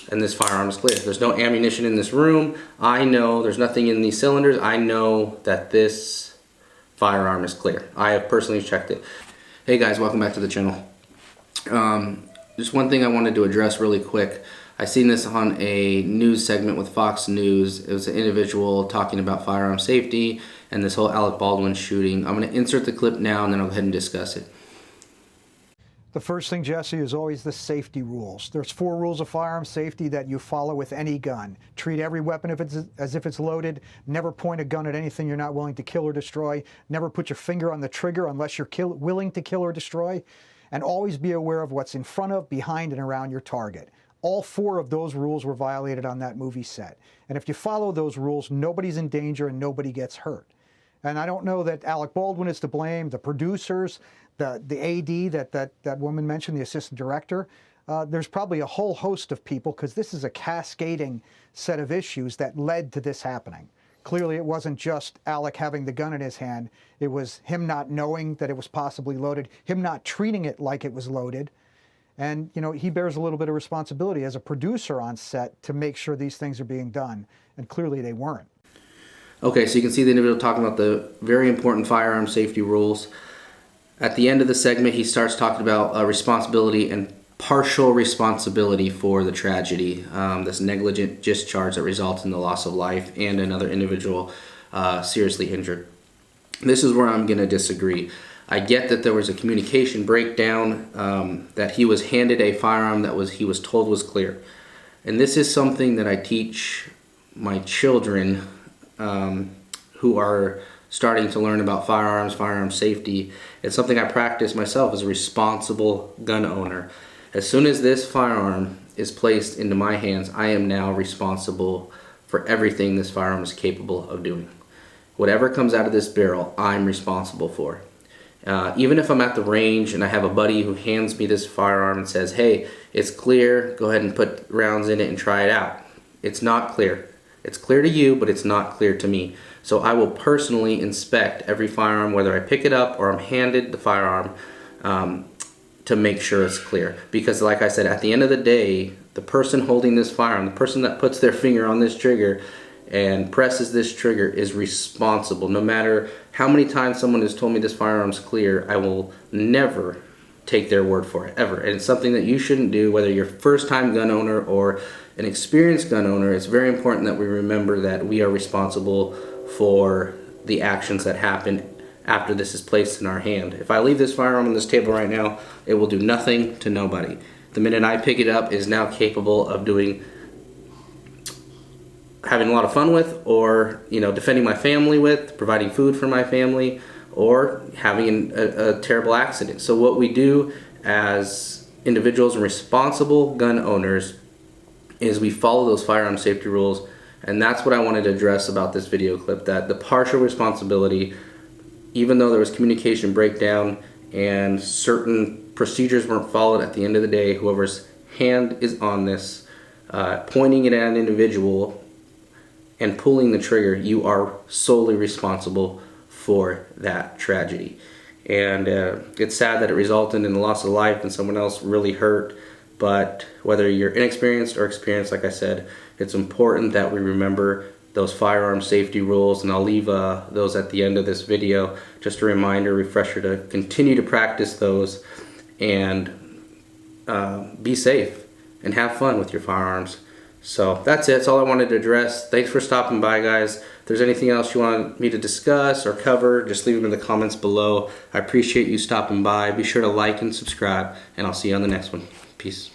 and this firearm is clear. There's no ammunition in this room. I know there's nothing in these cylinders. I know that this firearm is clear. I have personally checked it. Hey guys, welcome back to the channel. Just one thing I wanted to address really quick. I seen this on a news segment with Fox News. It was an individual talking about firearm safety and this whole Alec Baldwin shooting. I'm going to insert the clip now and then I'll go ahead and discuss it. The first thing, Jesse, is always the safety rules. There's 4 rules of firearm safety that you follow with any gun. Treat every weapon as if it's loaded. Never point a gun at anything you're not willing to kill or destroy. Never put your finger on the trigger unless you're willing to kill or destroy. And always be aware of what's in front of, behind, and around your target. All 4 of those rules were violated on that movie set. And if you follow those rules, nobody's in danger and nobody gets hurt. And I don't know that Alec Baldwin is to blame, the producers, the AD that woman mentioned, the assistant director. There's probably a whole host of people, because this is a cascading set of issues that led to this happening. Clearly it wasn't just Alec having the gun in his hand. It was him not knowing that it was possibly loaded, him not treating it like it was loaded. And, you know, he bears a little bit of responsibility as a producer on set to make sure these things are being done. And clearly they weren't. Okay, so you can see the individual talking about the very important firearm safety rules. At the end of the segment, he starts talking about responsibility and partial responsibility for the tragedy, this negligent discharge that results in the loss of life and another individual seriously injured. This is where I'm going to disagree. I get that there was a communication breakdown, that he was handed a firearm that he was told was clear. And this is something that I teach my children who are starting to learn about firearms, firearm safety. It's something I practice myself as a responsible gun owner. As soon as this firearm is placed into my hands, I am now responsible for everything this firearm is capable of doing. Whatever comes out of this barrel, I'm responsible for. Even if I'm at the range and I have a buddy who hands me this firearm and says, hey, it's clear, go ahead and put rounds in it and try it out. It's not clear. It's clear to you, but it's not clear to me. So I will personally inspect every firearm, whether I pick it up or I'm handed the firearm, to make sure it's clear. Because like I said, at the end of the day, the person holding this firearm, the person that puts their finger on this trigger and presses this trigger is responsible. No matter how many times someone has told me this firearm's clear, I will never take their word for it, ever. And it's something that you shouldn't do, whether you're a first-time gun owner or an experienced gun owner. It's very important that we remember that we are responsible for the actions that happen after this is placed in our hand. If I leave this firearm on this table right now, it will do nothing to nobody. The minute I pick it up, it is now capable of having a lot of fun with, or defending my family with, providing food for my family, or having a terrible accident. So what we do as individuals and responsible gun owners is we follow those firearm safety rules. And that's what I wanted to address about this video clip, that the partial responsibility, even though there was communication breakdown and certain procedures weren't followed, at the end of the day, whoever's hand is on this, pointing it at an individual and pulling the trigger, you are solely responsible for that tragedy. And it's sad that it resulted in the loss of life and someone else really hurt. But whether you're inexperienced or experienced, like I said, it's important that we remember those firearm safety rules, and I'll leave those at the end of this video. Just a reminder, refresher to continue to practice those and be safe and have fun with your firearms. So that's it. That's all I wanted to address. Thanks for stopping by, guys. If there's anything else you want me to discuss or cover, just leave them in the comments below. I appreciate you stopping by. Be sure to like and subscribe, and I'll see you on the next one. Peace.